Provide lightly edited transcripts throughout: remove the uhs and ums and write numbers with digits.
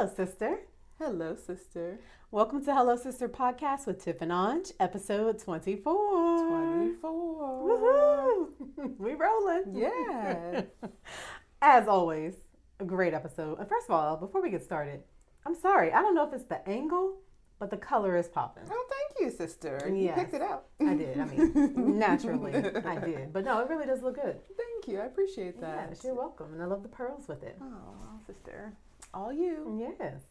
Hello, sister. Hello, sister. Welcome to Hello, Sister podcast with Tiff Aunge, episode 24. 24. Woohoo! We rolling. Yeah. As always, a great episode. And first of all, before we get started, I'm sorry. I don't know if it's the angle, but the color is popping. Oh, thank you, sister. You Yes. picked it out. I did. I mean, naturally, I did. But no, it really does look good. Thank you. I appreciate that. Yes, you're welcome. And I love the pearls with it. Oh, sister. All you. Yes.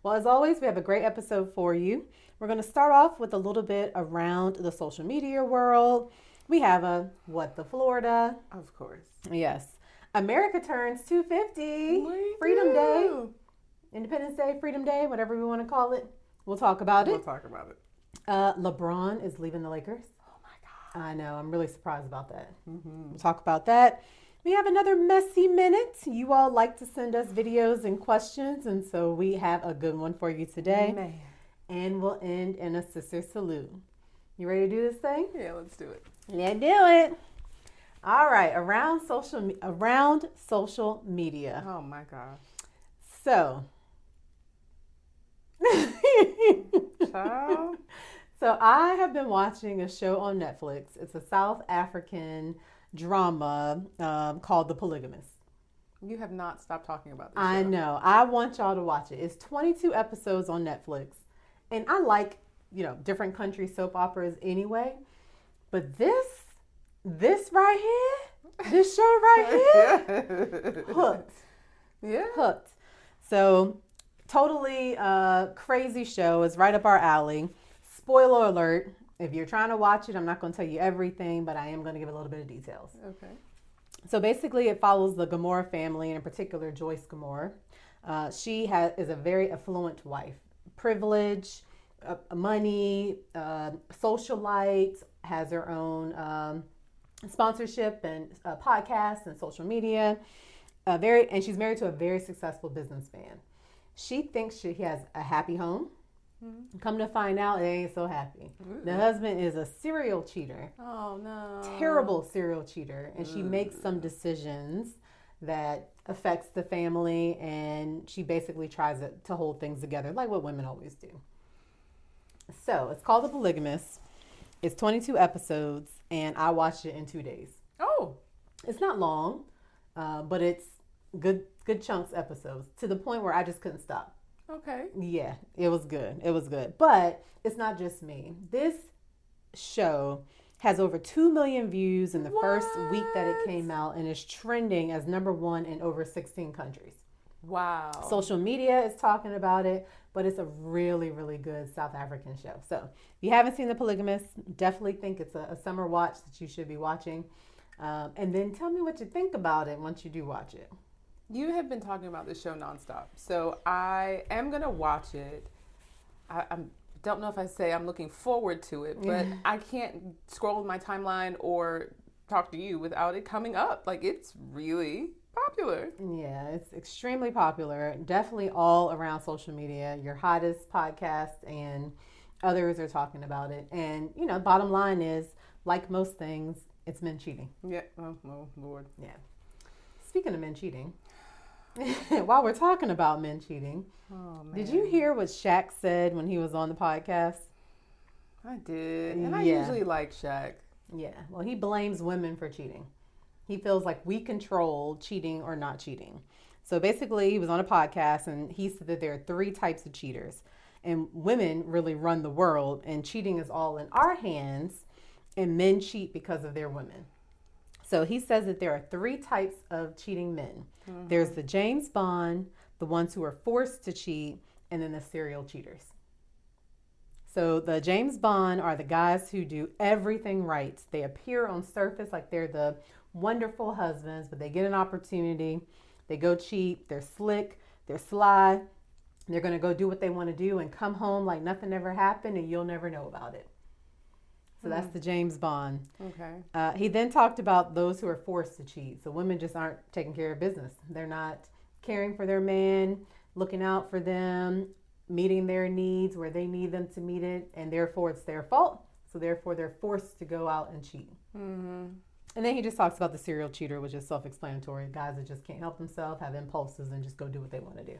Well, as always, we have a great episode for you. We're going to start off with a little bit around the social media world. We have a What the Florida. Of course. Yes. America turns 250. We Freedom Day. do. Independence Day, Freedom Day, whatever we want to call it. We'll talk about We'll it. talk about it. LeBron is leaving the Lakers. Oh, my God. I know. I'm really surprised about that. Mm-hmm. We'll talk about that. We have another messy minute. You all like to send us videos and questions, and so we have a good one for you today. Man. And we'll end in a sister salute. You ready to do this thing? Yeah, let's do it. Let's do it. All right, around social media. Oh, my gosh. So, Child. so I have been watching a show on Netflix. It's a South African drama called The Polygamist. You have not stopped talking about this I show. know. I want y'all to watch it. It's 22 episodes on Netflix. And I like, different country soap operas anyway. But this right here, this show right here, hooked. Yeah. Hooked. So, totally crazy show. It's right up our alley. Spoiler alert. If you're trying to watch it, I'm not going to tell you everything, but I am going to give a little bit of details. Okay. So basically, it follows the Gomorrah family, and in particular, Joyce Gomorrah. She is a very affluent wife, privilege, money, socialite, has her own sponsorship and podcasts and social media. And she's married to a very successful businessman. She thinks he has a happy home. Mm-hmm. Come to find out, it ain't so happy. Ooh. The husband is a serial cheater. Oh, no. Terrible serial cheater. And she makes some decisions that affects the family, and she basically tries to hold things together like what women always do. So it's called The Polygamist. It's 22 episodes, and I watched it in 2 days. Oh. It's not long, but it's good chunks episodes to the point where I just couldn't stop. Okay. Yeah, it was good. It was good. But it's not just me. This show has over 2 million views in the first week that it came out, and is trending as #1 in over 16 countries. Wow. Social media is talking about it, but it's a really, really good South African show. So if you haven't seen The Polygamist, definitely think it's a summer watch that you should be watching. And then tell me what you think about it once you do watch it. You have been talking about this show nonstop, so I am going to watch it. I don't know if I say I'm looking forward to it, but I can't scroll my timeline or talk to you without it coming up. Like, it's really popular. Yeah, it's extremely popular. Definitely all around social media. Your hottest podcast and others are talking about it. And, bottom line is, like most things, it's men cheating. Yeah. Oh, Lord. Yeah. Speaking of men cheating, while we're talking about men cheating, did you hear what Shaq said when he was on the podcast? I did. And I usually like Shaq. Yeah. Well, he blames women for cheating. He feels like we control cheating or not cheating. So basically, he was on a podcast and he said that there are 3 types of cheaters. And women really run the world, and cheating is all in our hands, and men cheat because of their women. So he says that there are 3 types of cheating men. Mm-hmm. There's the James Bond, the ones who are forced to cheat, and then the serial cheaters. So the James Bond are the guys who do everything right. They appear on surface like they're the wonderful husbands, but they get an opportunity. They go cheat. They're slick. They're sly. They're going to go do what they want to do and come home like nothing ever happened, and you'll never know about it. So that's the James Bond. Okay. He then talked about those who are forced to cheat. So women just aren't taking care of business. They're not caring for their man, looking out for them, meeting their needs where they need them to meet it, and therefore it's their fault. So therefore they're forced to go out and cheat. Mm-hmm. And then he just talks about the serial cheater, which is self-explanatory. Guys that just can't help themselves, have impulses, and just go do what they want to do.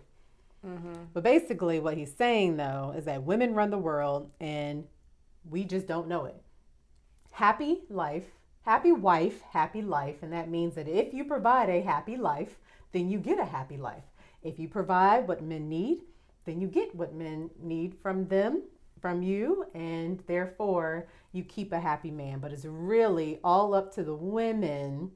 But basically what he's saying, though, is that women run the world and we just don't know it. Happy life, happy wife, happy life. And that means that if you provide a happy life, then you get a happy life. If you provide what men need, then you get what men need from them, from you, and therefore you keep a happy man. But it's really all up to the women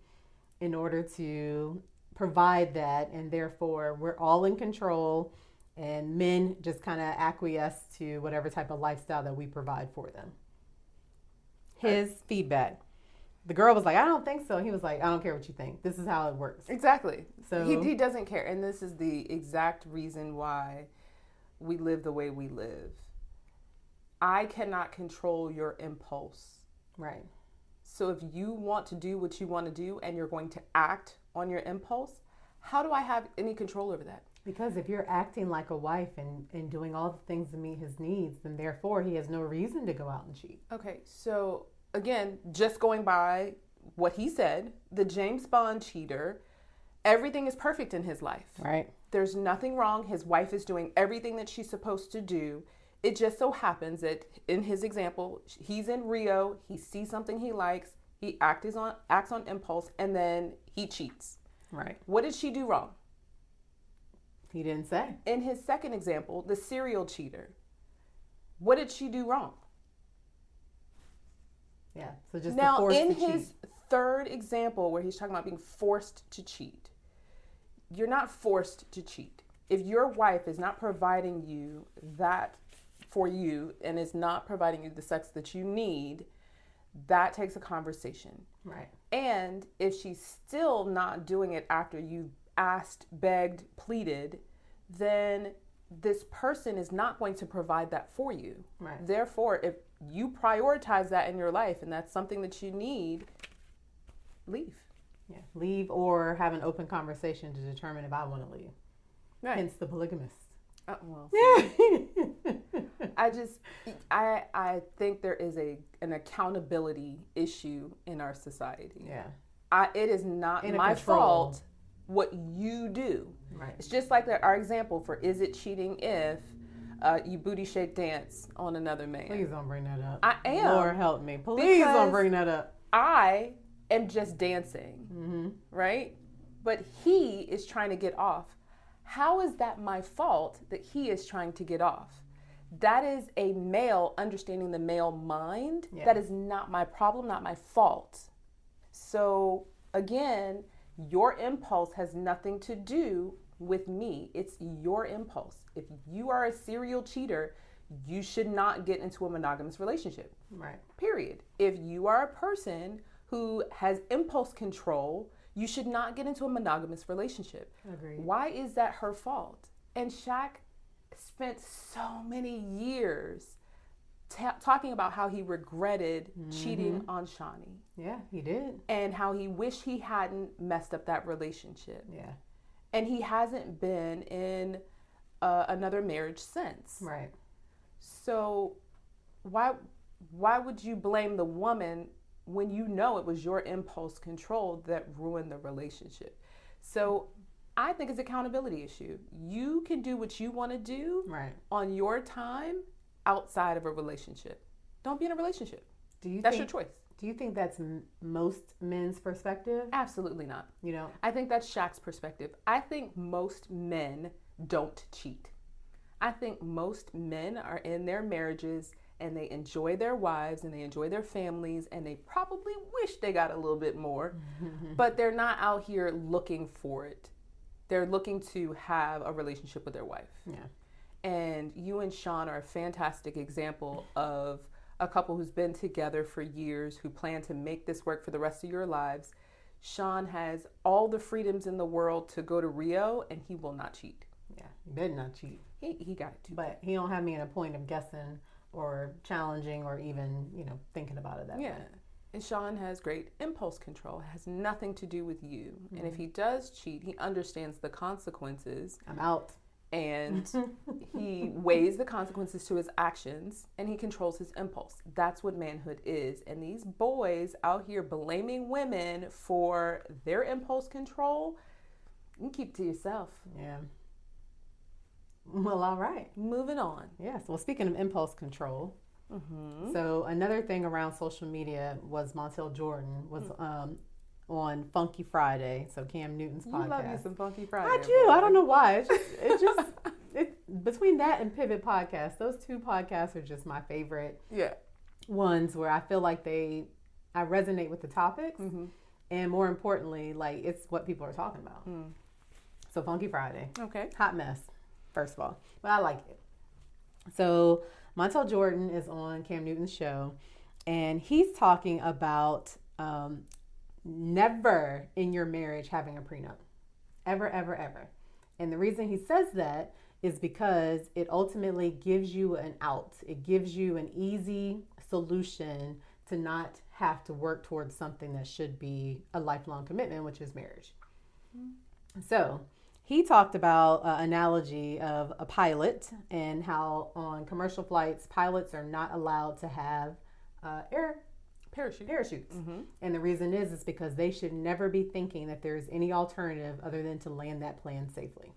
in order to provide that, and therefore we're all in control, and men just kind of acquiesce to whatever type of lifestyle that we provide for them. His feedback. The girl was like, I don't think so. He was like, I don't care what you think. This is how it works. Exactly. So he doesn't care. And this is the exact reason why we live the way we live. I cannot control your impulse. Right. So if you want to do what you want to do and you're going to act on your impulse, how do I have any control over that? Because if you're acting like a wife and doing all the things to meet his needs, then therefore he has no reason to go out and cheat. Okay, so again, just going by what he said, the James Bond cheater, everything is perfect in his life. Right. There's nothing wrong. His wife is doing everything that she's supposed to do. It just so happens that in his example, he's in Rio, he sees something he likes, he acts on impulse, and then he cheats. Right. What did she do wrong? He didn't say. In his second example, the serial cheater, what did she do wrong? Yeah. So just now, the force in to his cheat. third example, where he's talking about being forced to cheat, you're not forced to cheat. If your wife is not providing you that for you and is not providing you the sex that you need, that takes a conversation. Right. And if she's still not doing it after you asked, begged, pleaded, then this person is not going to provide that for you. Right. Therefore, if you prioritize that in your life and that's something that you need, leave. Yeah. Leave or have an open conversation to determine if I want to leave. Right. Hence the polygamist. Well, Yeah. I think there is an accountability issue in our society. Yeah. It is not And a my control. fault what you do. Right. It's just like our example for is it cheating if you booty shake dance on another man. Please don't bring that up. I am. Lord help me. Please don't Because bring that up. I am just dancing, Mm-hmm. right? But he is trying to get off. How is that my fault that he is trying to get off? That is a male understanding the male mind. Yeah. That is not my problem, not my fault. So again, your impulse has nothing to do with me. It's your impulse. If you are a serial cheater, you should not get into a monogamous relationship. Right. Period. If you are a person who has impulse control, you should not get into a monogamous relationship. Agreed. Why is that her fault? And Shaq spent so many years talking about how he regretted cheating on Shawnee. Yeah, he did. And how he wished he hadn't messed up that relationship. Yeah. And he hasn't been in another marriage since. Right. So why would you blame the woman when you know it was your impulse control that ruined the relationship? So I think it's an accountability issue. You can do what you want to do Right. on your time outside of a relationship. Don't be in a relationship. Do you That's think, your choice. Do you think that's most men's perspective? Absolutely not. You know? I think that's Shaq's perspective. I think most men don't cheat. I think most men are in their marriages and they enjoy their wives and they enjoy their families and they probably wish they got a little bit more, but they're not out here looking for it. They're looking to have a relationship with their wife. Yeah. And you and Sean are a fantastic example of a couple who's been together for years, who plan to make this work for the rest of your lives. Sean has all the freedoms in the world to go to Rio, and he will not cheat. Yeah. He better not cheat. He got it too. But he don't have me in a point of guessing or challenging or even, thinking about it that Yeah. way. And Sean has great impulse control. It has nothing to do with you. And if he does cheat, he understands the consequences. I'm out. And he weighs the consequences to his actions and he controls his impulse. That's what manhood is. And these boys out here blaming women for their impulse control, you can keep it to yourself. Yeah. Well, all right. Moving on. Yes. Well, speaking of impulse control, so another thing around social media was Montel Jordan was on Funky Friday, so Cam Newton's podcast. You love you some Funky Friday. I do. I don't know why. Between that and Pivot Podcast, those two podcasts are just my favorite. Yeah. Ones where I feel like I resonate with the topics, and more importantly, like it's what people are talking about. So Funky Friday. Okay. Hot mess, first of all, but I like it. So Montel Jordan is on Cam Newton's show, and he's talking about never in your marriage having a prenup. Ever, ever, ever. And the reason he says that is because it ultimately gives you an out. It gives you an easy solution to not have to work towards something that should be a lifelong commitment, which is marriage. So he talked about an analogy of a pilot and how on commercial flights, pilots are not allowed to have parachutes. And the reason is because they should never be thinking that there's any alternative other than to land that plane safely.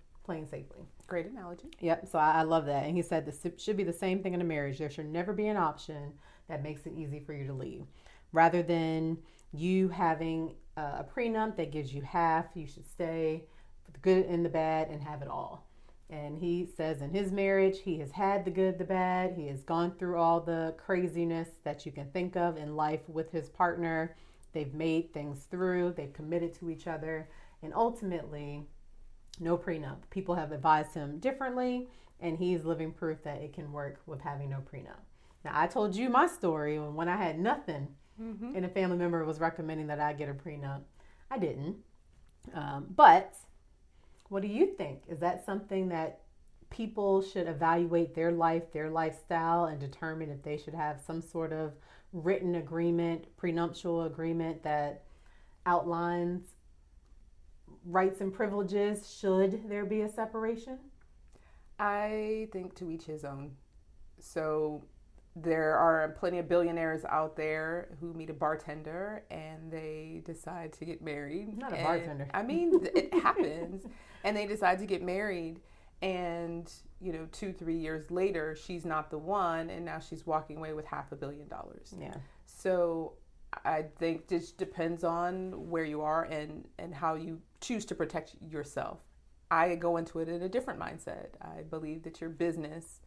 Great analogy. Yep. So I love that. And he said this should be the same thing in a marriage. There should never be an option that makes it easy for you to leave. Rather than you having a prenup that gives you half, you should stay for the good and the bad and have it all. And he says in his marriage, he has had the good, the bad. He has gone through all the craziness that you can think of in life with his partner. They've made things through. They've committed to each other. And ultimately, no prenup. People have advised him differently, and he's living proof that it can work with having no prenup. Now, I told you my story when I had nothing, and a family member was recommending that I get a prenup. I didn't. But what do you think? Is that something that people should evaluate their life, their lifestyle, and determine if they should have some sort of written agreement, prenuptial agreement that outlines rights and privileges should there be a separation? I think to each his own. So there are plenty of billionaires out there who meet a bartender and they decide to get married. Not a bartender. I mean, it happens. And they decide to get married, and 2-3 years later, she's not the one, and now she's walking away with $500 million. Yeah. So I think this depends on where you are and how you choose to protect yourself. I go into it in a different mindset. I believe that your business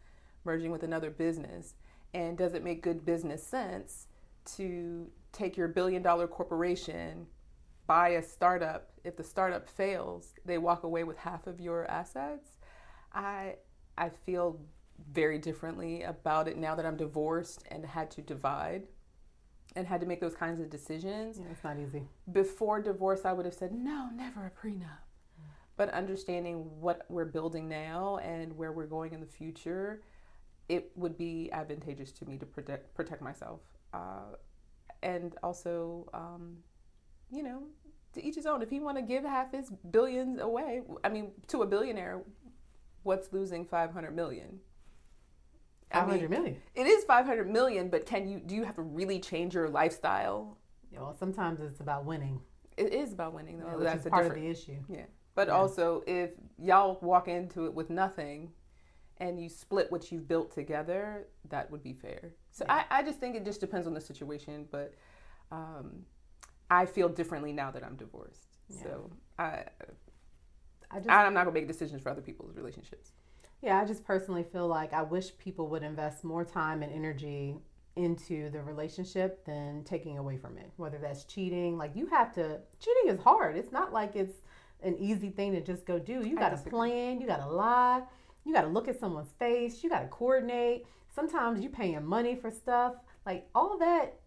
merging with another business, and does it make good business sense to take your $1 billion corporation, buy a startup? If the startup fails, they walk away with half of your assets. I feel very differently about it now that I'm divorced and had to divide and had to make those kinds of decisions. Yeah, it's not easy. Before divorce, I would have said, no, never a prenup. But understanding what we're building now and where we're going in the future, it would be advantageous to me to protect myself. And also, to each his own. If he want to give half his billions away, to a billionaire, what's losing $500 million? $500 million. It is $500 million, but do you have to really change your lifestyle? Yeah, well, sometimes it's about winning. It is about winning, though. Yeah, that's part of the issue. Yeah. But also, if y'all walk into it with nothing and you split what you've built together, that would be fair. So I just think it just depends on the situation, but I feel differently now that I'm divorced. Yeah. So I'm not going to make decisions for other people's relationships. Yeah, I just personally feel like I wish people would invest more time and energy into the relationship than taking away from it. Whether that's cheating, cheating is hard. It's not like it's an easy thing to just go do. You got to plan, you got to lie, you got to look at someone's face, you got to coordinate. Sometimes you paying money for stuff. Like all that,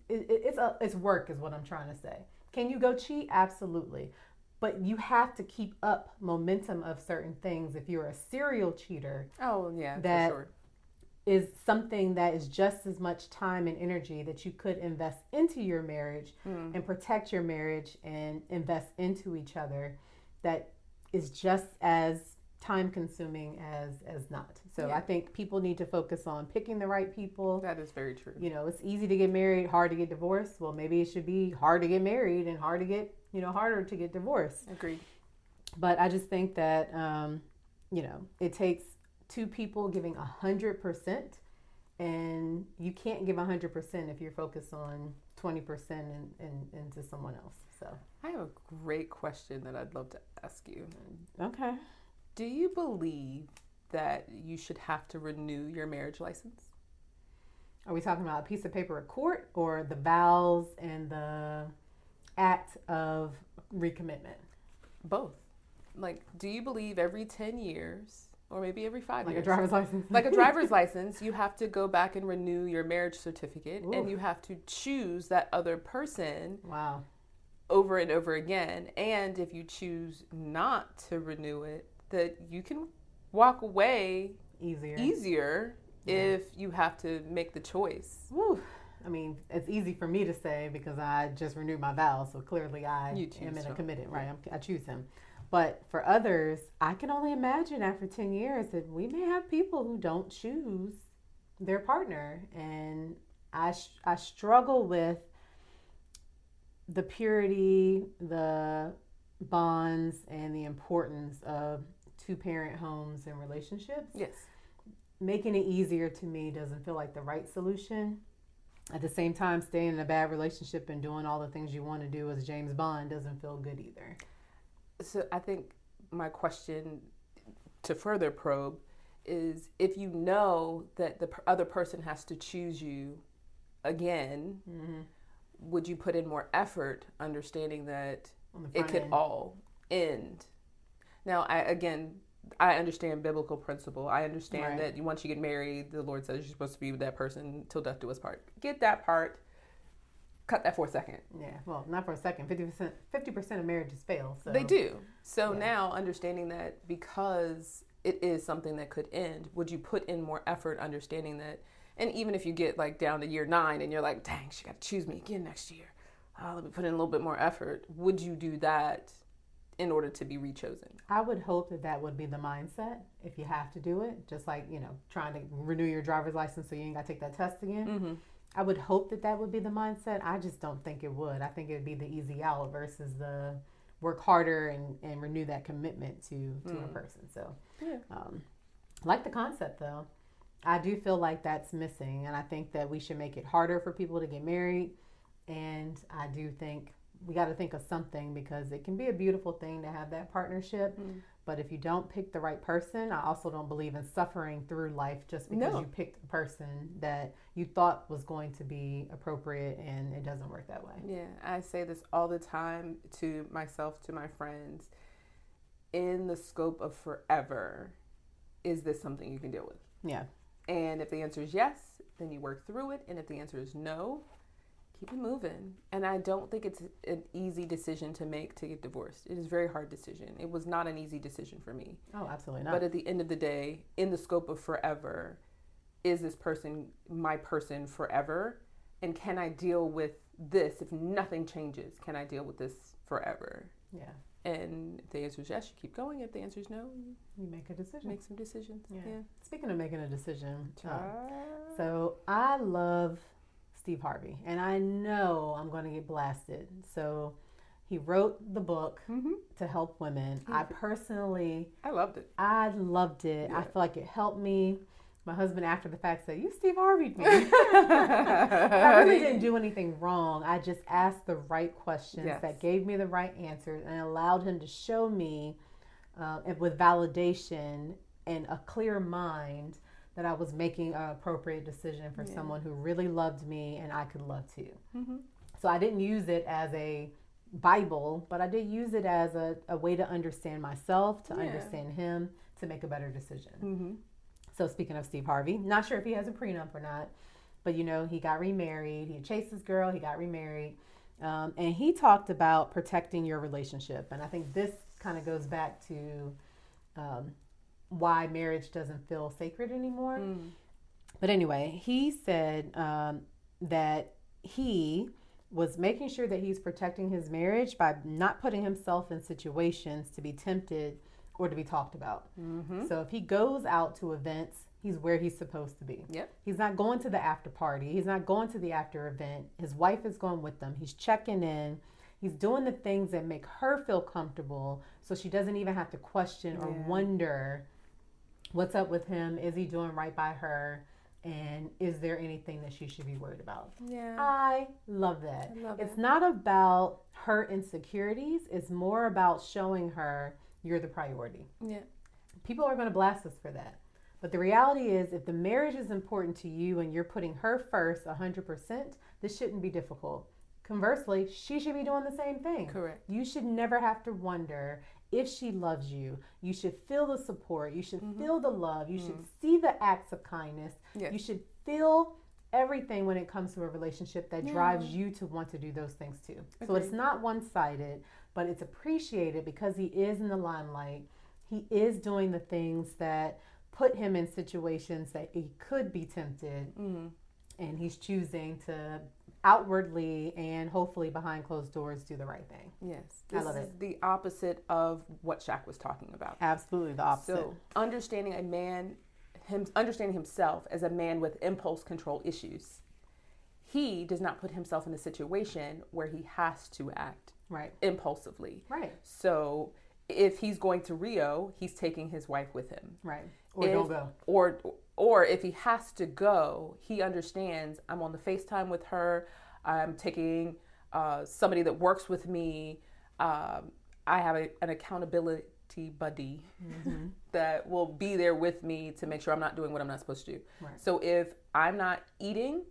it's work is what I'm trying to say. Can you go cheat? Absolutely. But you have to keep up momentum of certain things. If you're a serial cheater, that for sure. is something that is just as much time and energy that you could invest into your marriage and protect your marriage and invest into each other. That is just as time consuming as not. So I think people need to focus on picking the right people. That is very true. It's easy to get married, hard to get divorced. Well, maybe it should be hard to get married and harder to get divorced. Agreed. But I just think that, it takes two people giving 100%, and you can't give 100% if you're focused on 20% into someone else. So I have a great question that I'd love to ask you. Okay. Do you believe that you should have to renew your marriage license? Are we talking about a piece of paper at court or the vows and the act of recommitment? Both. Like, do you believe every 10 years or maybe every 5 Like years? a driver's license? Like a driver's license, you have to go back and renew your marriage certificate. Oof. And you have to choose that other person Wow. over and over again. And if you choose not to renew it, that you can walk away easier if you have to make the choice. Woo. I mean, it's easy for me to say because I just renewed my vows, so clearly I am in a committed, right? I choose him. But for others, I can only imagine after 10 years that we may have people who don't choose their partner. And I struggle with the purity, the bonds, and the importance of two-parent homes and relationships. Yes. Making it easier to me doesn't feel like the right solution. At the same time, staying in a bad relationship and doing all the things you want to do as James Bond doesn't feel good either. So I think my question to further probe is, if you know that the other person has to choose you again, would you put in more effort understanding that it could all end? Now, I understand biblical principle. I understand that once you get married, the Lord says you're supposed to be with that person till death do us part. Get that part. Cut that for a second. Yeah, well, not for a second. 50% of marriages fail. So. They do. So now understanding that because it is something that could end, would you put in more effort understanding that? And even if you get like down to year 9 and you're like, dang, she got to choose me again next year. Let me put in a little bit more effort. Would you do that in order to be rechosen? I would hope that would be the mindset if you have to do it. Just like, trying to renew your driver's license so you ain't got to take that test again. Mm-hmm. I would hope that would be the mindset. I just don't think it would. I think it would be the easy out versus the work harder and renew that commitment to a person. So, I like the concept though. I do feel like that's missing, and I think that we should make it harder for people to get married. And I do think we got to think of something, because it can be a beautiful thing to have that partnership. But if you don't pick the right person, I also don't believe in suffering through life just because you picked the person that you thought was going to be appropriate, and it doesn't work that way. Yeah, I say this all the time to myself, to my friends. In the scope of forever, is this something you can deal with? Yeah. And if the answer is yes, then you work through it. And if the answer is no, keep it moving. And I don't think it's an easy decision to make to get divorced. It is a very hard decision. It was not an easy decision for me. Oh, absolutely not. But at the end of the day, in the scope of forever, is this person my person forever? And can I deal with this if nothing changes? Can I deal with this forever? Yeah. And if the answer is yes, you keep going. If the answer is no, you make a decision. Make some decisions. Yeah. Speaking of making a decision, so I love Steve Harvey, and I know I'm going to get blasted. So he wrote the book to help women. I loved it. I loved it. Yeah. I feel like it helped me. My husband, after the fact, said, "You Steve Harvey'd me." I really didn't do anything wrong. I just asked the right questions that gave me the right answers and allowed him to show me, with validation and a clear mind, that I was making an appropriate decision for someone who really loved me and I could love too. So I didn't use it as a Bible, but I did use it as a way to understand myself, to understand him, to make a better decision. So speaking of Steve Harvey, not sure if he has a prenup or not, but he got remarried. He chased his girl. He got remarried. And he talked about protecting your relationship. And I think this kind of goes back to why marriage doesn't feel sacred anymore. But anyway, he said that he was making sure that he's protecting his marriage by not putting himself in situations to be tempted or to be talked about. So if he goes out to events, he's where he's supposed to be. He's not going to the after party. He's not going to the after event. His wife is going with them. He's checking in. He's doing the things that make her feel comfortable, so she doesn't even have to question or wonder What's up with him? Is he doing right by her? And is there anything that she should be worried about? Yeah. I love that. I love it's it. not about her insecurities. It's more about showing her you're the priority. Yeah. People are going to blast us for that. But the reality is, if the marriage is important to you and you're putting her first 100%, this shouldn't be difficult. Conversely, she should be doing the same thing. Correct. You should never have to wonder if she loves you. You should feel the support. You should feel the love. You should see the acts of kindness. Yes. You should feel everything when it comes to a relationship that drives you to want to do those things too. Agreed. So it's not one-sided, but it's appreciated because he is in the limelight. He is doing the things that put him in situations that he could be tempted, and he's choosing to outwardly and hopefully behind closed doors do the right thing. Yes. I love This is it. the opposite of what Shaq was talking about. Absolutely the opposite. So understanding understanding himself as a man with impulse control issues. He does not put himself in a situation where he has to act Right. impulsively. Right. So if he's going to Rio, he's taking his wife with him. Right. Or don't go. Or if he has to go, he understands I'm on the FaceTime with her. I'm taking somebody that works with me. I have an accountability buddy that will be there with me to make sure I'm not doing what I'm not supposed to do. Right. So if I'm not eating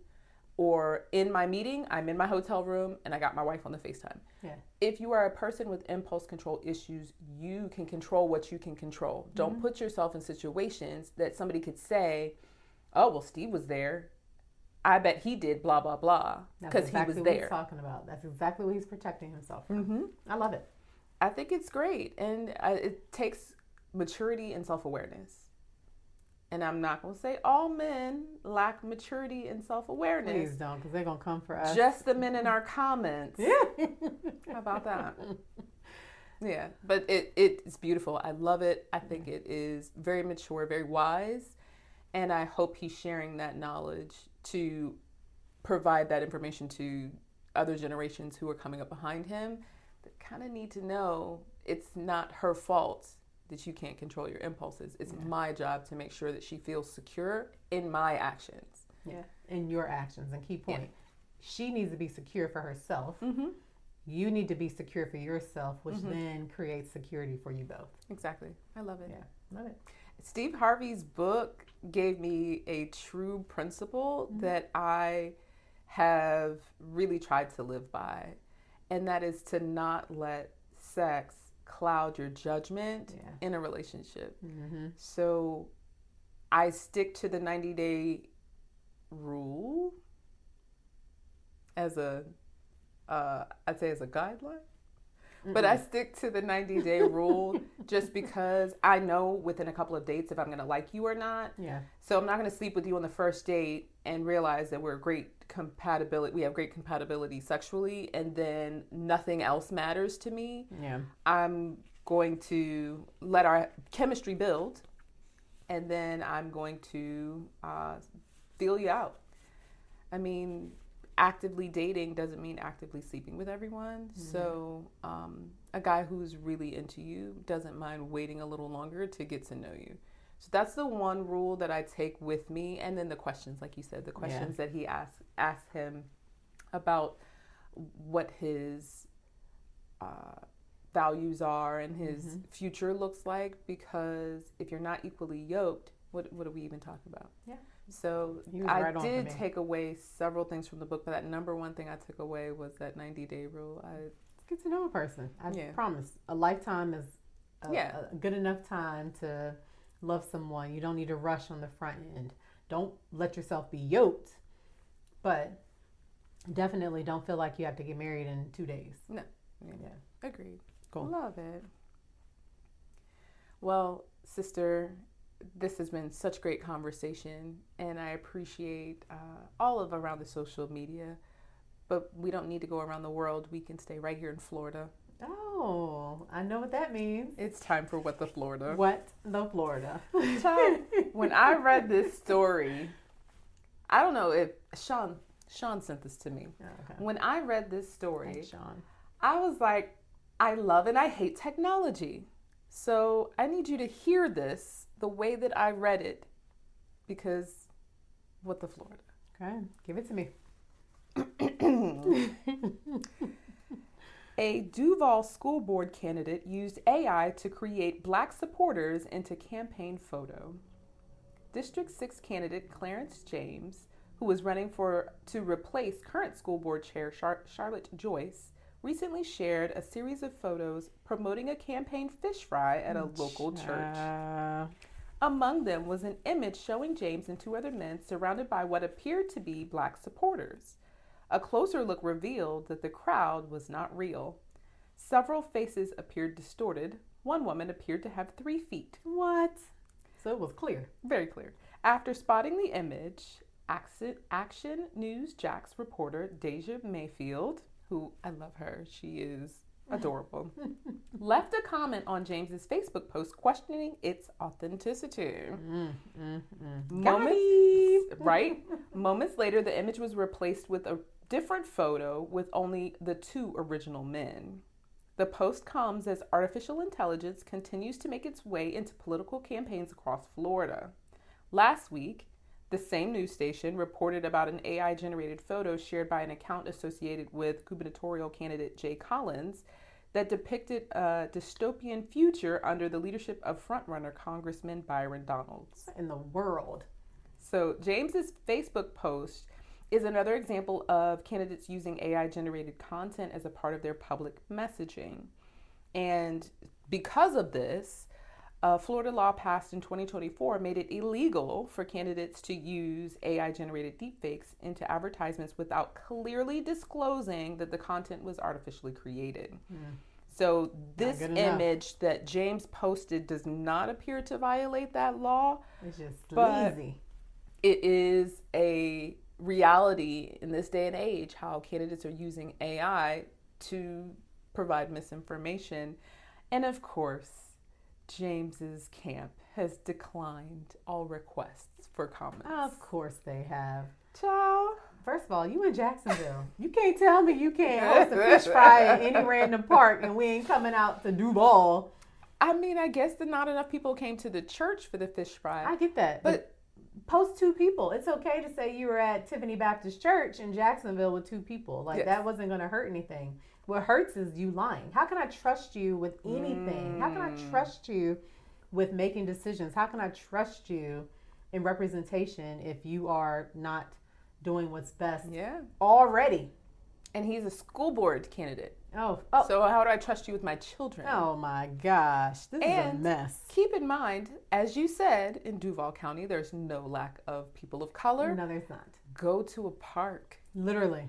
or in my meeting, I'm in my hotel room and I got my wife on the FaceTime. Yeah. If you are a person with impulse control issues, you can control what you can control. Don't put yourself in situations that somebody could say, oh, well, Steve was there. I bet he did blah, blah, blah, because exactly he was what there. he's talking about. That's exactly what he's protecting himself from. I love it. I think it's great. And it takes maturity and self-awareness. And I'm not going to say all men lack maturity and self-awareness. Please don't, because they're going to come for us. Just the men in our comments. Yeah. How about that? Yeah, but it's beautiful. I love it. I think it is very mature, very wise. And I hope he's sharing that knowledge to provide that information to other generations who are coming up behind him that kind of need to know it's not her fault that you can't control your impulses. It's my job to make sure that she feels secure in my actions. Yeah, in your actions. And key point, she needs to be secure for herself. You need to be secure for yourself, which then creates security for you both. Exactly. I love it. Yeah, love it. Steve Harvey's book gave me a true principle that I have really tried to live by, and that is to not let sex cloud your judgment in a relationship. So I stick to the 90-day rule as I'd say as a guideline. But I stick to the 90-day rule just because I know within a couple of dates if I'm going to like you or not. Yeah. So I'm not going to sleep with you on the first date and realize that we have great compatibility sexually, and then nothing else matters to me. Yeah. I'm going to let our chemistry build, and then I'm going to feel you out. I mean, actively dating doesn't mean actively sleeping with everyone. So a guy who's really into you doesn't mind waiting a little longer to get to know you. So that's the one rule that I take with me. And then the questions, like you said, the questions that he asked him about what his values are and his future looks like. Because if you're not equally yoked, what are we even talking about? Yeah. So I did take away several things from the book, but that number one thing I took away was that 90-day rule. Get to know a person. I promise. A lifetime is a good enough time to love someone. You don't need to rush on the front end. Don't let yourself be yoked, but definitely don't feel like you have to get married in 2 days. No. Yeah. Agreed. Cool. Love it. Well, sister, this has been such great conversation, and I appreciate all of around the social media, but we don't need to go around the world. We can stay right here in Florida. Oh, I know what that means. It's time for What the Florida. What the Florida. Child, when I read this story, I don't know if Sean sent this to me. Oh, okay. When I read this story, Thanks, Sean. I was like, I love and I hate technology. So I need you to hear this the way that I read it, because what the Florida? Okay, give it to me. A Duval school board candidate used AI to create black supporters into campaign photo. District 6 candidate Clarence James, who was running to replace current school board chair Charlotte Joyce, recently shared a series of photos promoting a campaign fish fry at a local church. Among them was an image showing James and two other men surrounded by what appeared to be black supporters. A closer look revealed that the crowd was not real. Several faces appeared distorted. One woman appeared to have 3 feet. What? So it was clear. Very clear. After spotting the image, Action News Jack's reporter Deja Mayfield, who I love her, she is adorable, left a comment on James's Facebook post questioning its authenticity. Moments later, the image was replaced with a different photo with only the 2 original men. The post comes as artificial intelligence continues to make its way into political campaigns across Florida. Last week, the same news station reported about an AI-generated photo shared by an account associated with gubernatorial candidate Jay Collins that depicted a dystopian future under the leadership of frontrunner Congressman Byron Donalds. What in the world? So James's Facebook post is another example of candidates using AI-generated content as a part of their public messaging. And because of this, Florida law passed in 2024 made it illegal for candidates to use AI-generated deepfakes into advertisements without clearly disclosing that the content was artificially created. So this image that James posted does not appear to violate that law. It's just lazy. It is a reality in this day and age how candidates are using AI to provide misinformation. And of course, James's camp has declined all requests for comments. Of course they have. Ciao. First of all, you in Jacksonville. You can't tell me you can't host a fish fry at any random park and we ain't coming out to Duval. I mean, I guess that not enough people came to the church for the fish fry. I get that. But post 2 people. It's okay to say you were at Tiffany Baptist Church in Jacksonville with 2 people. Like, that wasn't going to hurt anything. What hurts is you lying. How can I trust you with anything? How can I trust you with making decisions? How can I trust you in representation if you are not doing what's best already? And he's a school board candidate. Oh. So how do I trust you with my children? Oh my gosh. This is a mess. Keep in mind, as you said, in Duval County, there's no lack of people of color. No, there's not. Go to a park. Literally.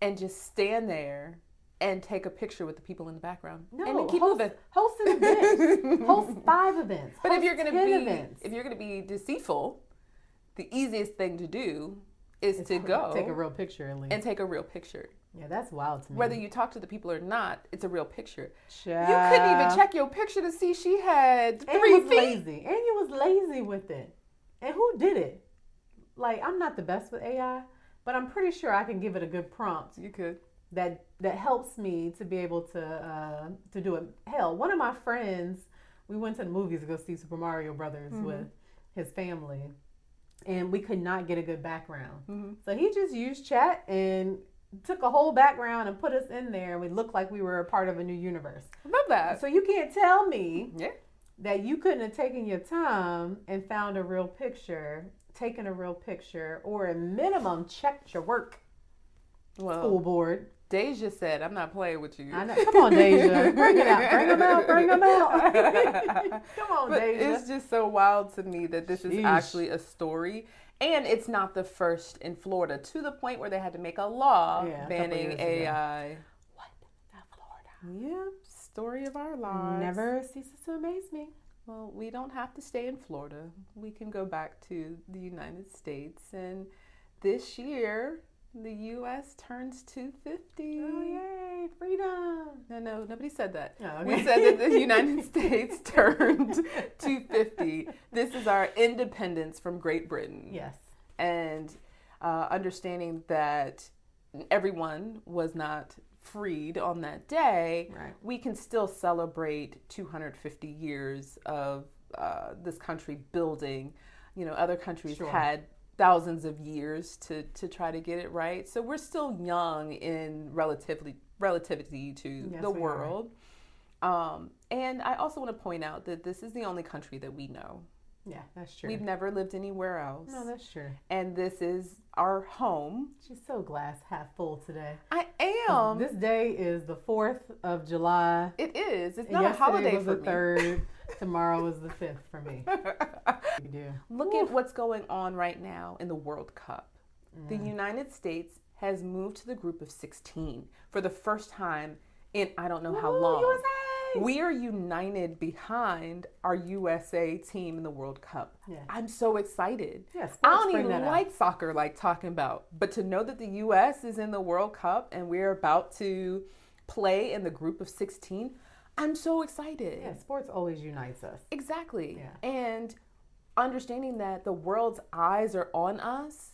And just stand there and take a picture with the people in the background. No, and then keep moving. Host an event. Host 5 events. But if you're gonna events. if you're gonna be deceitful, the easiest thing to do is to go take a real picture at least. And take a real picture. Yeah, that's wild to me. Whether you talk to the people or not, it's a real picture. Child. You couldn't even check your picture to see she had 3 feet. Lazy. And you was lazy with it. And who did it? Like, I'm not the best with AI, but I'm pretty sure I can give it a good prompt. You could. That helps me to be able to do it. Hell, one of my friends, we went to the movies to go see Super Mario Brothers with his family, and we could not get a good background. So he just used chat and took a whole background and put us in there, and we looked like we were a part of a new universe. I love that. So you can't tell me that you couldn't have taken your time and found a real picture, taken a real picture, or at minimum checked your work. Well, school board. Deja said, I'm not playing with you. I know. Come on, Deja. Bring it out. Bring them out. Bring them out. Come on, but Deja. It's just so wild to me that this is actually a story. And it's not the first in Florida, to the point where they had to make a law banning AI. What? Not Florida. Yep. Story of our lives. Never ceases to amaze me. Well, we don't have to stay in Florida. We can go back to the United States. And this year, the U.S. turns 250. Oh, yay. Freedom. No, nobody said that. Oh, okay. We said that the United States turned 250. This is our independence from Great Britain. Yes. And understanding that everyone was not freed on that day, we can still celebrate 250 years of this country building. Other countries Sure. had thousands of years to try to get it right. So we're still young in relativity to Yes, the we world. And I also want to point out that this is the only country that we know. Yeah, that's true. We've never lived anywhere else. No, that's true. And this is our home. She's so glass half full today. I am. This day is the 4th of July. It is. It's not Yesterday a holiday was for the me. 3rd. Tomorrow is the 5th for me. You do. Look at what's going on right now in the World Cup. The United States has moved to the group of 16 for the first time in I don't know how long. USA! We are united behind our USA team in the World Cup. Yeah. I'm so excited. Yeah, I don't bring even that out. like soccer like talking about, but to know that the US is in the World Cup and we're about to play in the group of 16, I'm so excited. Yeah, sports always unites us. Exactly. Yeah. And understanding that the world's eyes are on us,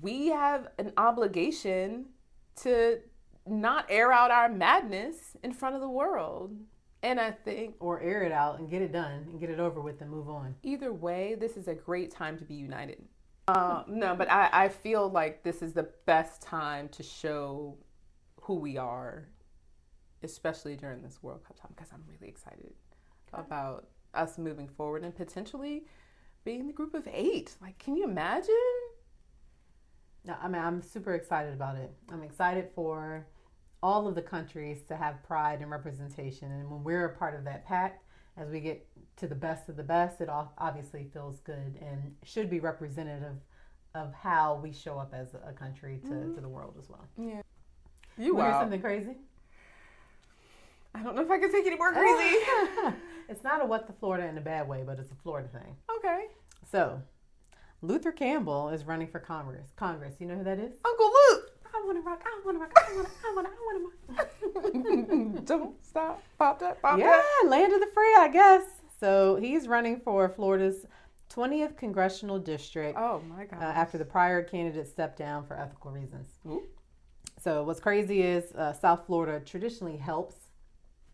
we have an obligation to not air out our madness in front of the world. And I think Or air it out and get it done and get it over with and move on. either way, this is a great time to be united. No, but I feel like this is the best time to show who we are, especially during this World Cup time, because I'm really excited about us moving forward and potentially being the group of 8. Like, can you imagine? No, I mean, I'm super excited about it. I'm excited for all of the countries to have pride and representation. And when we're a part of that pack, as we get to the best of the best, it obviously feels good and should be representative of how we show up as a country to the world as well. Yeah. You want to hear something crazy? I don't know if I can take any more crazy. It's not a what the Florida in a bad way, but it's a Florida thing. Okay. So, Luther Campbell is running for Congress. You know who that is? Uncle Luke. I want to rock. I want to rock. I want to rock. Don't stop. Pop that. Pop Yeah, that. land of the free, I guess. So he's running for Florida's 20th congressional district. Oh my God. After the prior candidate stepped down for ethical reasons. Ooh. So what's crazy is South Florida traditionally helps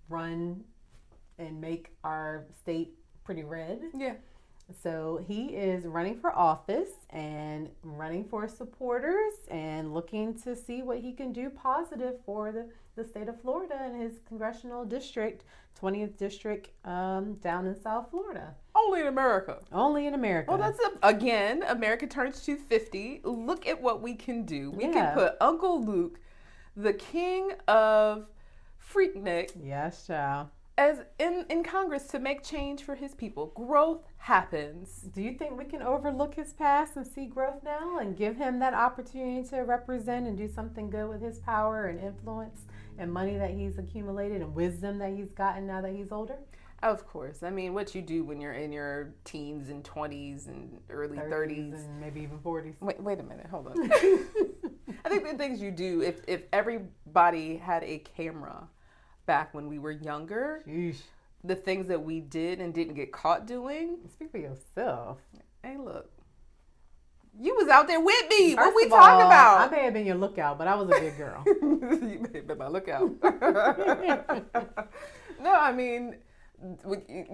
run and make our state pretty red. Yeah. So he is running for office and running for supporters and looking to see what he can do positive for the state of Florida and his congressional district, 20th district down in South Florida. Only in America. Only in America. Well, that's again, America turns 250. Look at what we can do. We Yeah. can put Uncle Luke, the king of Freaknik, Yes, child. as in Congress to make change for his people. Growth happens. Do you think we can overlook his past and see growth now and give him that opportunity to represent and do something good with his power and influence and money that he's accumulated and wisdom that he's gotten now that he's older? Of course. I mean, what you do when you're in your teens and 20s and early 30s. And maybe even 40s. Wait a minute. Hold on. I think the things you do, if everybody had a camera back when we were younger, Sheesh. the things that we did and didn't get caught doing. Speak for yourself. Hey, look. You was out there with me. First What we of talking all, about? I may have been your lookout, but I was a good girl. You may have been my lookout. No, I mean,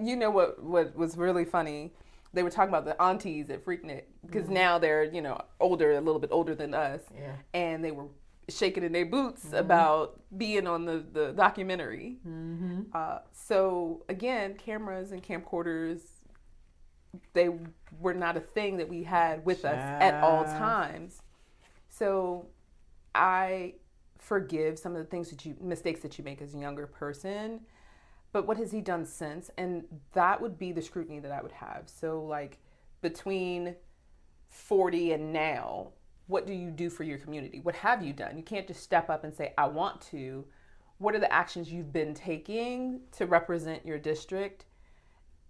you know what was really funny? They were talking about the aunties at Freaknik because now they're, older, a little bit older than us. Yeah. And they were shaking in their boots about being on the documentary. Mm-hmm. So again, cameras and camcorders, they were not a thing that we had with us at all times. So I forgive some of the mistakes that you make as a younger person, but what has he done since? And that would be the scrutiny that I would have. So like between 40 and now, what do you do for your community? What have you done? You can't just step up and say, I want to. What are the actions you've been taking to represent your district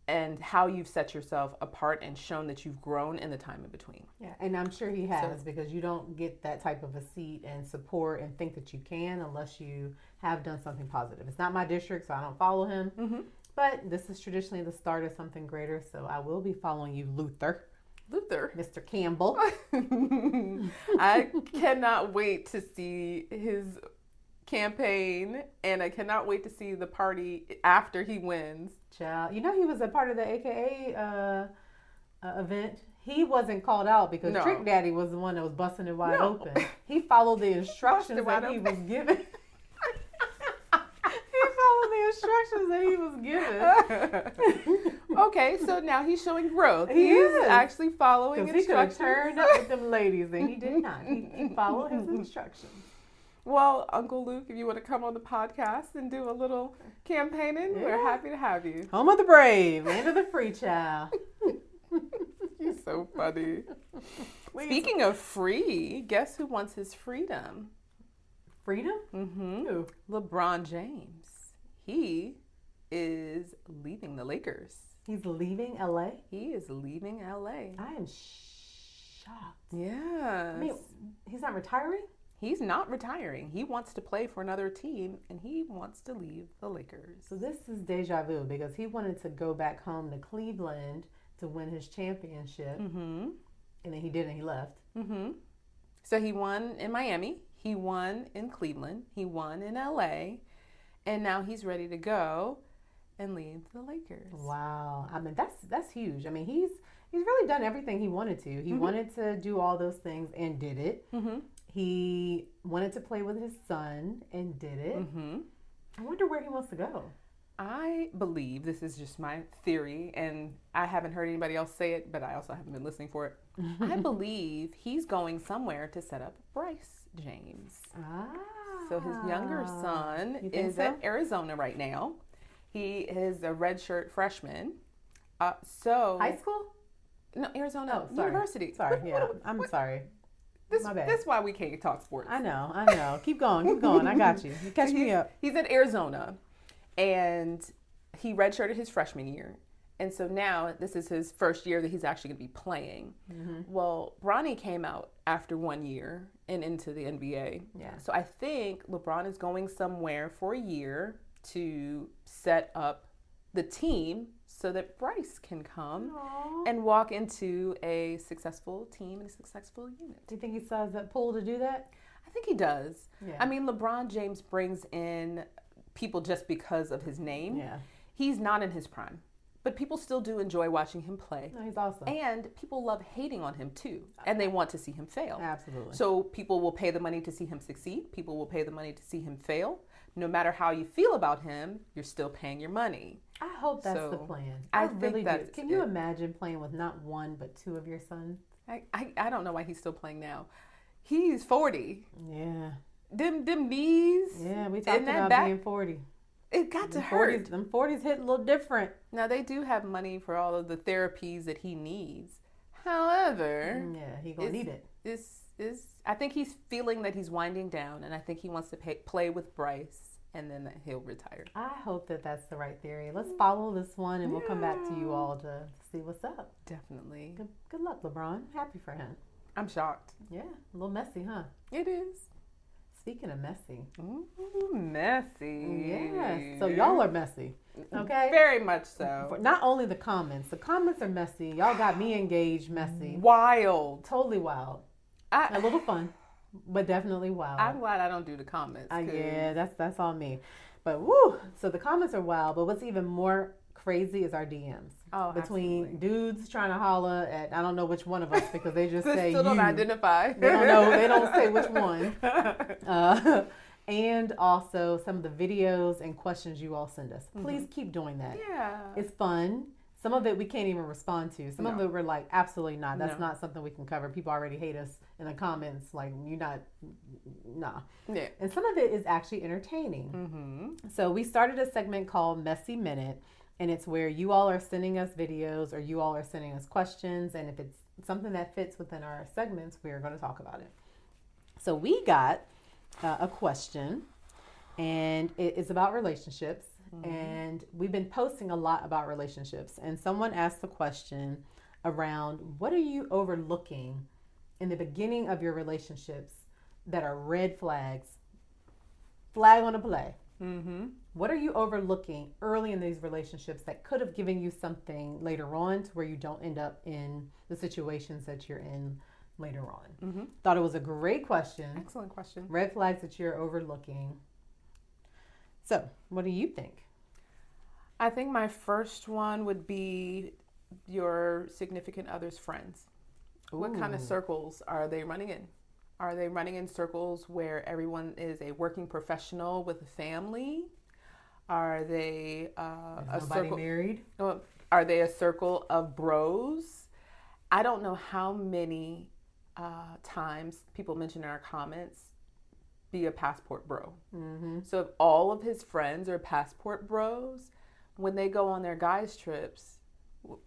and how you've set yourself apart and shown that you've grown in the time in between? Yeah, and I'm sure he has because you don't get that type of a seat and support and think that you can unless you have done something positive. It's not my district, so I don't follow him. Mm-hmm. But this is traditionally the start of something greater, so I will be following you, Luther, Mr. Campbell. I cannot wait to see his campaign, and I cannot wait to see the party after he wins. Child, you know he was a part of the AKA event. He wasn't called out because Trick Daddy was the one that was busting it wide open. He followed the instructions that he was given. Instructions that he was given. Okay, so now he's showing growth. He's actually following instructions. He could have turned up with them ladies, and he did not. He followed his instructions. Well, Uncle Luke, if you want to come on the podcast and do a little campaigning, we're happy to have you. Home of the brave, land of the free, child. You're so funny. Speaking of free, guess who wants his freedom? Freedom? Mm-hmm. Who? LeBron James. He is leaving the Lakers. He's leaving LA? He is leaving LA. I am shocked. Yeah. I mean, he's not retiring? He's not retiring. He wants to play for another team, and he wants to leave the Lakers. So this is deja vu because he wanted to go back home to Cleveland to win his championship. Mm-hmm. And then he didn't. He left. Mm-hmm. So he won in Miami. He won in Cleveland. He won in LA. And now he's ready to go and leave the Lakers. Wow. I mean, that's huge. I mean, he's really done everything he wanted to. He wanted to do all those things and did it. Mm-hmm. He wanted to play with his son and did it. Mm-hmm. I wonder where he wants to go. I believe, this is just my theory, and I haven't heard anybody else say it, but I also haven't been listening for it. I believe he's going somewhere to set up Bryce James. So his younger son is at Arizona right now. He is a redshirt freshman. High school? No, Arizona University. Sorry, yeah. I'm sorry. My bad. That's why we can't talk sports. I know. Keep going. I got you. Catch me up. He's at Arizona, and he redshirted his freshman year. And so now this is his first year that he's actually going to be playing. Mm-hmm. Well, Bronny came out after 1 year and into the NBA. Yeah. So I think LeBron is going somewhere for a year to set up the team so that Bryce can come and walk into a successful team and a successful unit. Do you think he still has that pull to do that? I think he does. Yeah. I mean, LeBron James brings in people just because of his name. Yeah. He's not in his prime. But people still do enjoy watching him play. No, he's awesome. And people love hating on him too. And they want to see him fail. Absolutely. So people will pay the money to see him succeed. People will pay the money to see him fail. No matter how you feel about him, you're still paying your money. I hope that's the plan. I really think do. Can you imagine playing with not one but two of your sons? I don't know why he's still playing now. He's 40. Yeah. Them knees. Yeah, we talked about being 40. It got to hurt. Them 40s hit a little different. Now, they do have money for all of the therapies that he needs. However, he gonna need it. I think he's feeling that he's winding down, and I think he wants to play with Bryce, and then he'll retire. I hope that that's the right theory. Let's follow this one, and we'll come back to you all to see what's up. Definitely. Good luck, LeBron. Happy for him. I'm shocked. Yeah, a little messy, huh? It is. Speaking of messy. Ooh, messy. Yes. So y'all are messy. Okay? Very much so. Not only the comments. The comments are messy. Y'all got me engaged messy. Wild. Totally wild. A little fun, but definitely wild. I'm glad I don't do the comments. Yeah, that's on me. But woo! So the comments are wild, but what's even more crazy is our DMs. Oh, between absolutely. Dudes trying to holler at I don't know which one of us because they just say still don't you. Identify. They don't know. They don't say which one. And also some of the videos and questions you all send us. Please keep doing that. Yeah. It's fun. Some of it we can't even respond to. Some of it we're like, absolutely not. That's not something we can cover. People already hate us in the comments. Like, you're not, nah. Yeah. And some of it is actually entertaining. Mm-hmm. So we started a segment called Messy Minute. And it's where you all are sending us videos or you all are sending us questions. And if it's something that fits within our segments, we are going to talk about it. So we got a question, and it is about relationships. Mm-hmm. And we've been posting a lot about relationships. And someone asked the question around, what are you overlooking in the beginning of your relationships that are red flags? Flag on the play. Mm-hmm. What are you overlooking early in these relationships that could have given you something later on to where you don't end up in the situations that you're in later on? Mm-hmm. Thought it was a great question. Excellent question. Red flags that you're overlooking So, what do you think? I think my first one would be your significant other's friends. What kind of Ooh. circles are they running in? Are they running in circles where everyone is a working professional with a family? Are they a Is nobody circle? married? Are they a circle of bros? I don't know how many times people mention in our comments be a passport bro. Mm-hmm. So if all of his friends are passport bros, when they go on their guys trips,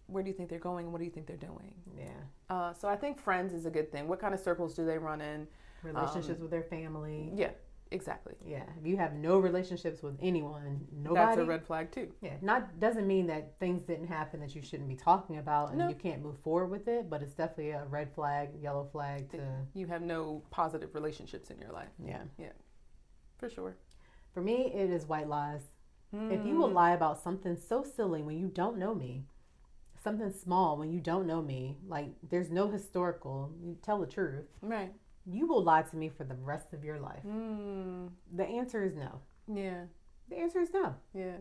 where do you think they're going? What do you think they're doing? Yeah. So I think friends is a good thing. What kind of circles do they run in? Relationships with their family. Yeah, exactly. Yeah. If you have no relationships with anyone, nobody. That's a red flag too. Yeah. Doesn't mean that things didn't happen that you shouldn't be talking about and No. you can't move forward with it, but it's definitely a red flag, yellow flag to. You have no positive relationships in your life. Yeah. Yeah, for sure. For me, it is white lies. If you will lie about something so silly when you don't know me, something small when you don't know me, like there's no historical, you tell the truth, Right. you will lie to me for the rest of your life. The answer is no. Yeah. The answer is no. Yeah.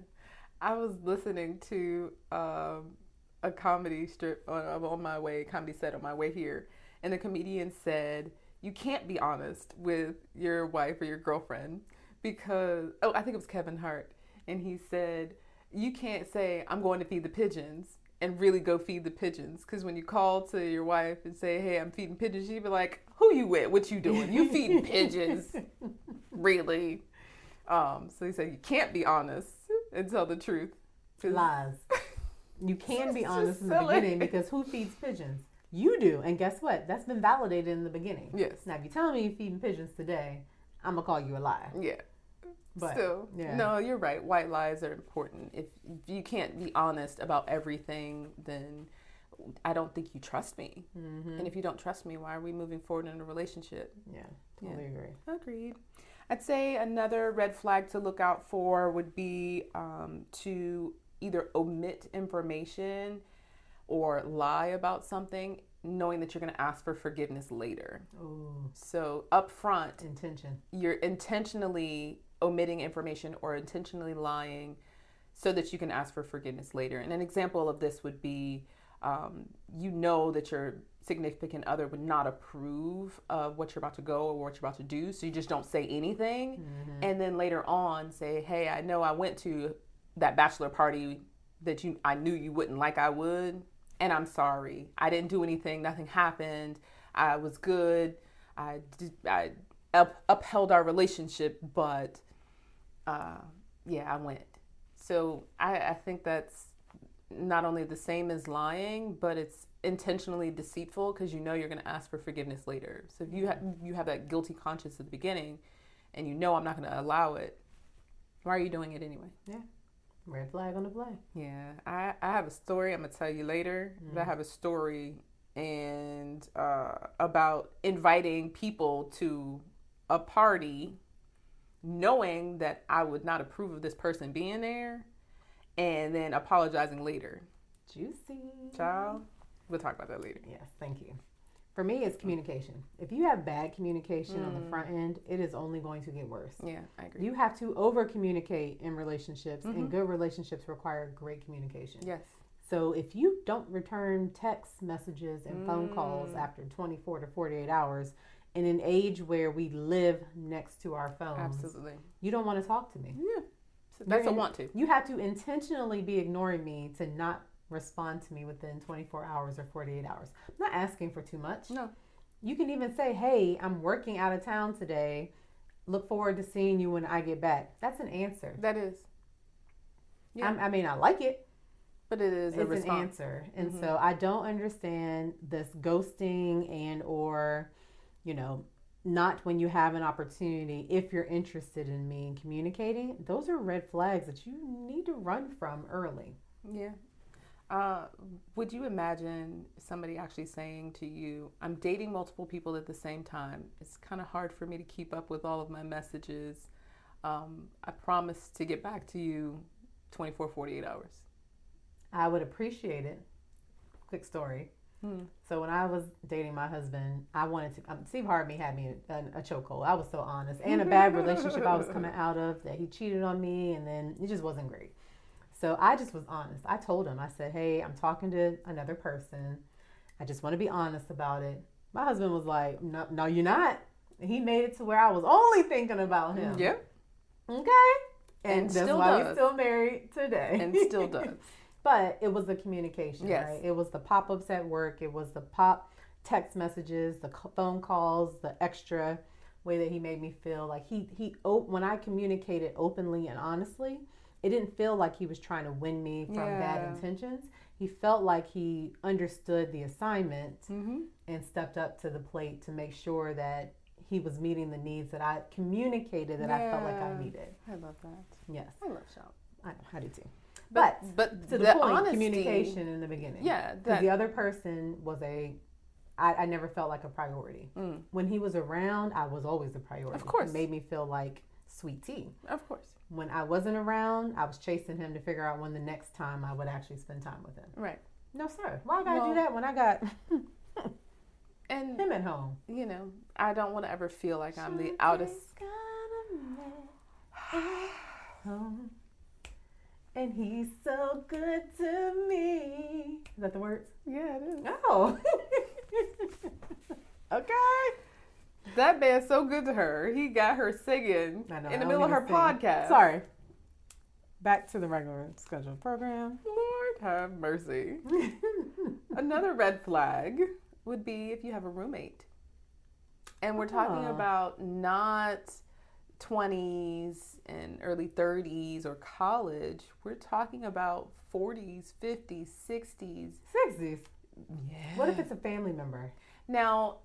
I was listening to a comedy strip on my way, comedy set on my way here, and the comedian said, you can't be honest with your wife or your girlfriend because, I think it was Kevin Hart, and he said, you can't say, I'm going to feed the pigeons and really go feed the pigeons. Because when you call to your wife and say, hey, I'm feeding pigeons, she'd be like, who you with? What you doing? You feeding pigeons? Really? So he said, you can't be honest and tell the truth. Lies. You can be honest in the silly. beginning because who feeds pigeons? You do. And guess what? That's been validated in the beginning. Yes. Now, if you tell me you're feeding pigeons today, I'm going to call you a liar. Yeah. But, Still, yeah. no, you're right. White lies are important. If you can't be honest about everything, then I don't think you trust me. Mm-hmm. And if you don't trust me, why are we moving forward in a relationship? Yeah, totally agree. Agreed. I'd say another red flag to look out for would be to either omit information or lie about something, knowing that you're going to ask for forgiveness later. Ooh. So up front, Intention. you're intentionally omitting information or intentionally lying so that you can ask for forgiveness later. And an example of this would be, you know that your significant other would not approve of what you're about to go or what you're about to do, so you just don't say anything. Mm-hmm. And then later on say, hey, I know I went to that bachelor party that I knew you wouldn't like I would, and I'm sorry. I didn't do anything. Nothing happened. I was good. I upheld our relationship, but I went. So I think that's not only the same as lying, but it's intentionally deceitful because you know you're going to ask for forgiveness later. So if you have that guilty conscience at the beginning and you know I'm not going to allow it, why are you doing it anyway? Yeah. Red flag on the play. Yeah. I have a story I'm going to tell you later. But I have a story and about inviting people to a party knowing that I would not approve of this person being there and then apologizing later. Juicy. Child, we'll talk about that later. Yes, thank you. For me, it's communication. If you have bad communication on the front end, it is only going to get worse. Yeah, I agree. You have to over communicate in relationships, and good relationships require great communication. Yes. So if you don't return text messages and phone calls after 24 to 48 hours, in an age where we live next to our phones, Absolutely. you don't want to talk to me. Yeah. So that's a want to. You have to intentionally be ignoring me to not respond to me within 24 hours or 48 hours. I'm not asking for too much. No. You can even say, hey, I'm working out of town today. Look forward to seeing you when I get back. That's an answer. That is. Yeah. I may not like it, but it is a response. It's an answer. And so I don't understand this ghosting and or, not when you have an opportunity, if you're interested in me and communicating. Those are red flags that you need to run from early. Yeah. Would you imagine somebody actually saying to you, I'm dating multiple people at the same time. It's kind of hard for me to keep up with all of my messages. I promise to get back to you 24, 48 hours. I would appreciate it. Quick story. So when I was dating my husband, I wanted to. Steve Harvey had me in a chokehold. I was so honest, and a bad relationship I was coming out of that he cheated on me, and then it just wasn't great. So I just was honest. I told him, I said, "Hey, I'm talking to another person. I just want to be honest about it." My husband was like, "No, no, you're not." He made it to where I was only thinking about him. Yep. Okay. And that's still why does. we're still married today. And still does. But it was the communication, Yes. right? It was the pop-ups at work. It was the pop text messages, the phone calls, the extra way that he made me feel. Like when I communicated openly and honestly, it didn't feel like he was trying to win me from bad intentions. He felt like he understood the assignment and stepped up to the plate to make sure that he was meeting the needs that I communicated that I felt like I needed. I love that. Yes. I love Shaq. I do too. But to the point, honesty, communication in the beginning. Yeah. Because the other person was I never felt like a priority. When he was around, I was always a priority. Of course. It made me feel like sweet tea. Of course. When I wasn't around, I was chasing him to figure out when the next time I would actually spend time with him. Right. No, sir. Why I gotta do that when I got and him at home? You know, I don't want to ever feel like I'm the outest. And he's so good to me. Is that the words? Yeah, it is. Oh. Okay. That man's so good to her. He got her singing in the middle of her podcast. Sorry. Back to the regular scheduled program. Lord have mercy. Another red flag would be if you have a roommate. And we're talking about not 20s and early 30s or college. We're talking about 40s, 50s, 60s. 60s? Yeah. What if it's a family member? Now,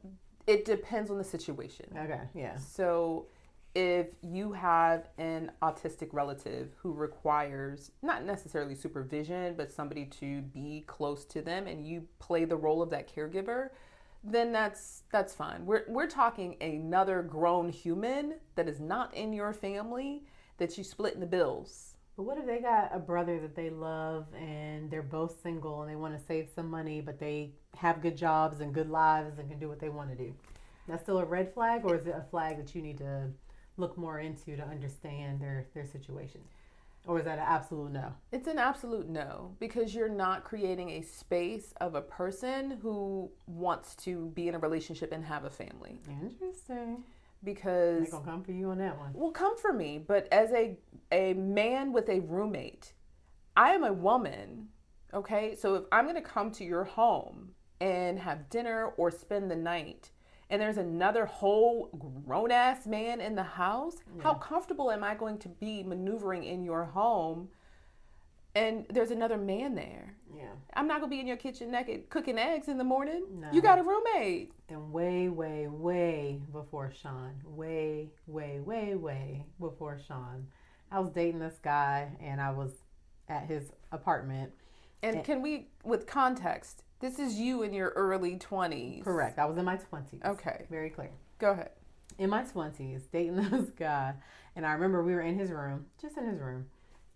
it depends on the situation. Okay, yeah. So if you have an autistic relative who requires not necessarily supervision, but somebody to be close to them and you play the role of that caregiver, then that's fine. We're talking another grown human that is not in your family that you split in the bills. But what if they got a brother that they love and they're both single and they want to save some money, but they have good jobs and good lives and can do what they want to do? That's still a red flag, or is it a flag that you need to look more into to understand their situation? Or is that an absolute no? It's an absolute no, because you're not creating a space of a person who wants to be in a relationship and have a family. Interesting. Because they're gonna come for you on that one. Well, come for me, but as a man with a roommate, I am a woman, okay? So if I'm gonna come to your home and have dinner or spend the night, and there's another whole grown-ass man in the house, how comfortable am I going to be maneuvering in your home and there's another man there? Yeah. I'm not going to be in your kitchen naked cooking eggs in the morning. No. You got a roommate. And way, way, way before Sean, way, way, way, way before Sean, I was dating this guy and I was at his apartment. And can we, with context, this is you in your early 20s. Correct. I was in my 20s. Okay. Very clear. Go ahead. In my 20s, dating this guy. And I remember we were in his room, just in his room.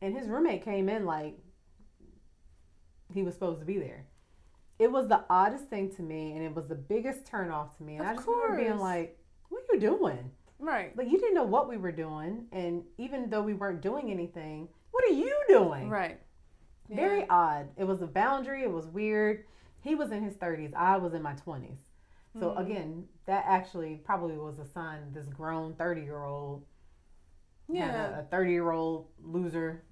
And his roommate came in like he was supposed to be there. It was the oddest thing to me, and it was the biggest turn off to me. And I just remember being like, what are you doing? Right. Like, you didn't know what we were doing. And even though we weren't doing anything, what are you doing? Right. Yeah. Very odd. It was a boundary. It was weird. He was in his 30s. I was in my 20s. So again, that actually probably was a sign this grown 30-year-old had a 30-year-old loser.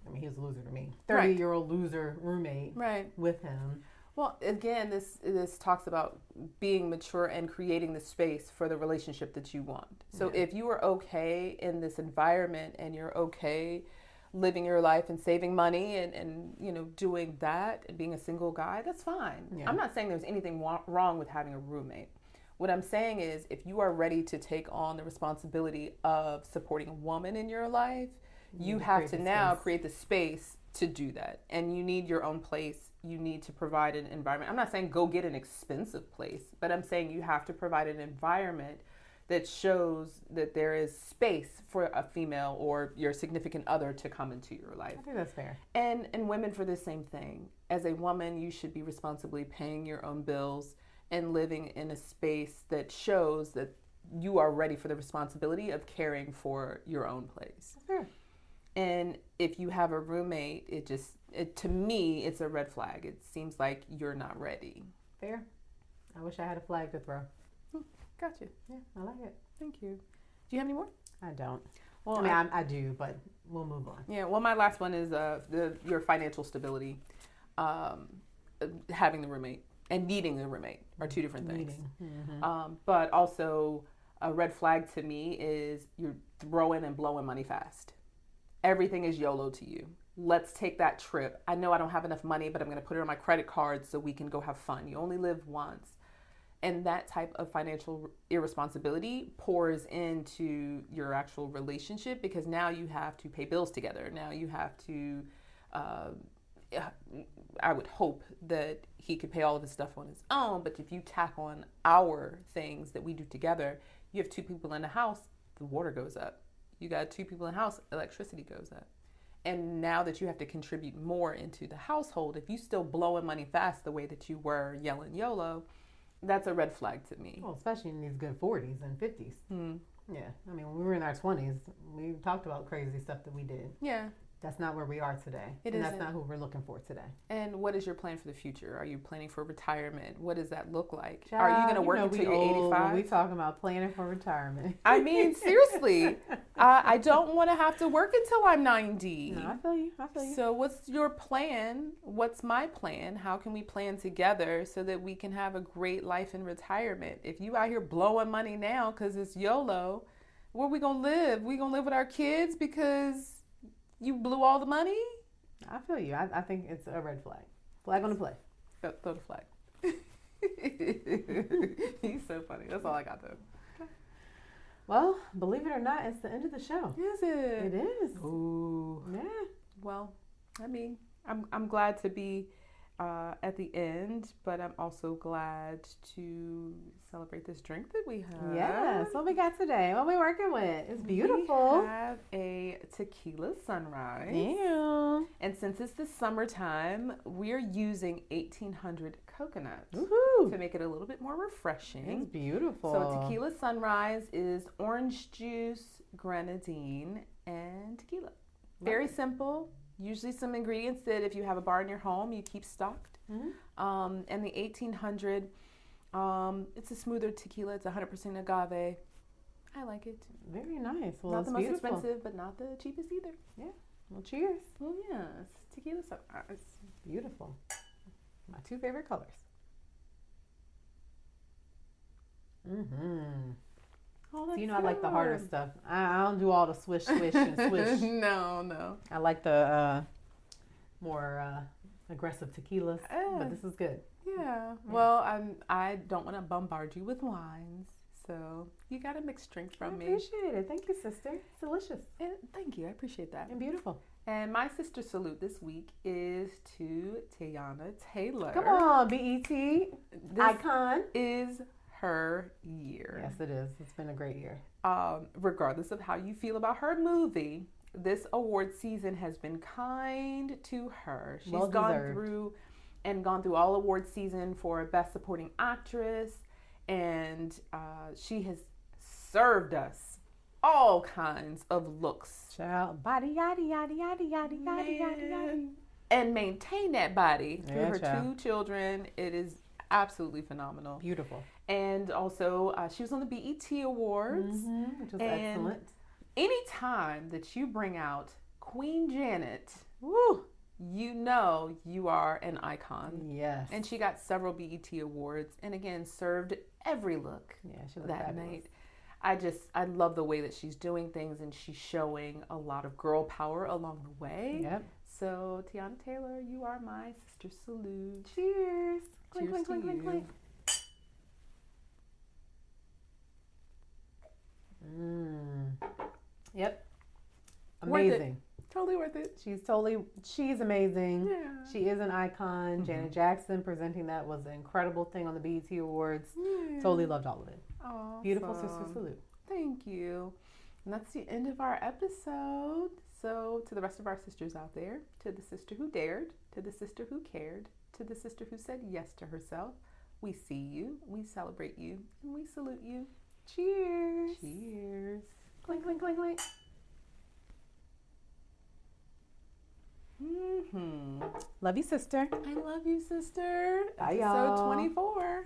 I mean, he was a loser to me. 30-year-old loser roommate with him. Well, again, this talks about being mature and creating the space for the relationship that you want. So if you are okay in this environment and you're okay living your life and saving money and you know, doing that and being a single guy, that's fine. Yeah. I'm not saying there's anything wrong with having a roommate. What I'm saying is if you are ready to take on the responsibility of supporting a woman in your life, you have to now create the space to do that. And you need your own place. You need to provide an environment. I'm not saying go get an expensive place, but I'm saying you have to provide an environment that shows that there is space for a female or your significant other to come into your life. I think that's fair. And women for the same thing. as a woman, you should be responsibly paying your own bills and living in a space that shows that you are ready for the responsibility of caring for your own place. Sure. And if you have a roommate, to me, it's a red flag. It seems like you're not ready. Fair. I wish I had a flag to throw. Gotcha. Yeah, I like it. Thank you. Do you have any more? I don't. Well, I mean, I do, but we'll move on. Yeah. Well, my last one is your financial stability. Having the roommate and needing the roommate are two different things. But also a red flag to me is you're throwing and blowing money fast. Everything is YOLO to you. Let's take that trip. I know I don't have enough money, but I'm going to put it on my credit card so we can go have fun. You only live once. And that type of financial irresponsibility pours into your actual relationship because now you have to pay bills together. Now you have to, I would hope that he could pay all of his stuff on his own. But if you tack on our things that we do together, you have two people in the house, the water goes up. You got two people in the house, electricity goes up. And now that you have to contribute more into the household, if you still blowing money fast the way that you were yelling YOLO, that's a red flag to me. Well, especially in these good 40s and 50s. Yeah. I mean, when we were in our 20s, we talked about crazy stuff that we did. Yeah. That's not where we are today. That's not who we're looking for today. And what is your plan for the future? Are you planning for retirement? What does that look like? Child, are you going to work until you're 85? We talking about planning for retirement. I mean, seriously, I don't want to have to work until I'm 90. No, I feel you. So what's your plan? What's my plan? How can we plan together so that we can have a great life in retirement? If you out here blowing money now because it's YOLO, where we going to live? We going to live with our kids because you blew all the money? I feel you. I think it's a red flag. Flag on the play. Throw the flag. He's so funny. That's all I got though. Well, believe it or not, it's the end of the show. Is it? It is. Ooh. Yeah. Well, I mean, I'm glad to be at the end, but I'm also glad to celebrate this drink that we have. Yes. What we got today? What we working with? It's beautiful. We have a tequila sunrise. Yeah. And since it's the summertime, we're using 1800 coconut Woohoo. to make it a little bit more refreshing. It's beautiful. So tequila sunrise is orange juice, grenadine, and tequila. Very simple. Usually some ingredients that if you have a bar in your home, you keep stocked. And the 1800, it's a smoother tequila. It's 100% agave. I like it. Very nice. Well, Not the most beautiful. expensive, but not the cheapest either. Yeah. Well, cheers. Well, yes. Tequila sunrise. Beautiful. My two favorite colors. Oh, that's So, I like the harder stuff. I don't do all the swish, swish, and swish. No. I like the more aggressive tequilas, but this is good. Yeah. Well, I don't want to bombard you with wines, so you got a mixed drink from me. I appreciate it. Thank you, sister. It's delicious. Thank you. I appreciate that. And beautiful. And my sister salute this week is to Tiana Taylor. Come on, BET icon. Is her year. Yes, it is. It's been a great year. Regardless of how you feel about her movie, this award season has been kind to her. She's gone through all award season for Best Supporting Actress, and she has served us all kinds of looks. Child, body, yaddy, yaddy, yaddy, yaddy, yaddy, yaddy, yaddy. And maintain that body through her child. 2 children. It is absolutely phenomenal. Beautiful. And also, she was on the BET Awards. Which was excellent. Anytime that you bring out Queen Janet, Woo! you know you are an icon. Yes. And she got several BET Awards, and again, served every look she looked that fabulous. night. I love the way that she's doing things, and she's showing a lot of girl power along the way. Yep. So, Tiana Taylor, you are my sister salute. Cheers. Clink, Cheers clink, clink, to clink, you. clink. Yep. Amazing. Totally worth it. She's amazing. Yeah. She is an icon. Janet Jackson presenting that was an incredible thing on the BET Awards. Yeah. Totally loved all of it. Awesome. Beautiful sister salute. Thank you. And that's the end of our episode. also to the rest of our sisters out there, to the sister who dared, to the sister who cared, to the sister who said yes to herself, we see you, we celebrate you, and we salute you. Cheers. Cheers. Clink, clink, clink, clink. Mm-hmm. Love you, sister. I love you, sister. Bye, Episode y'all. 24.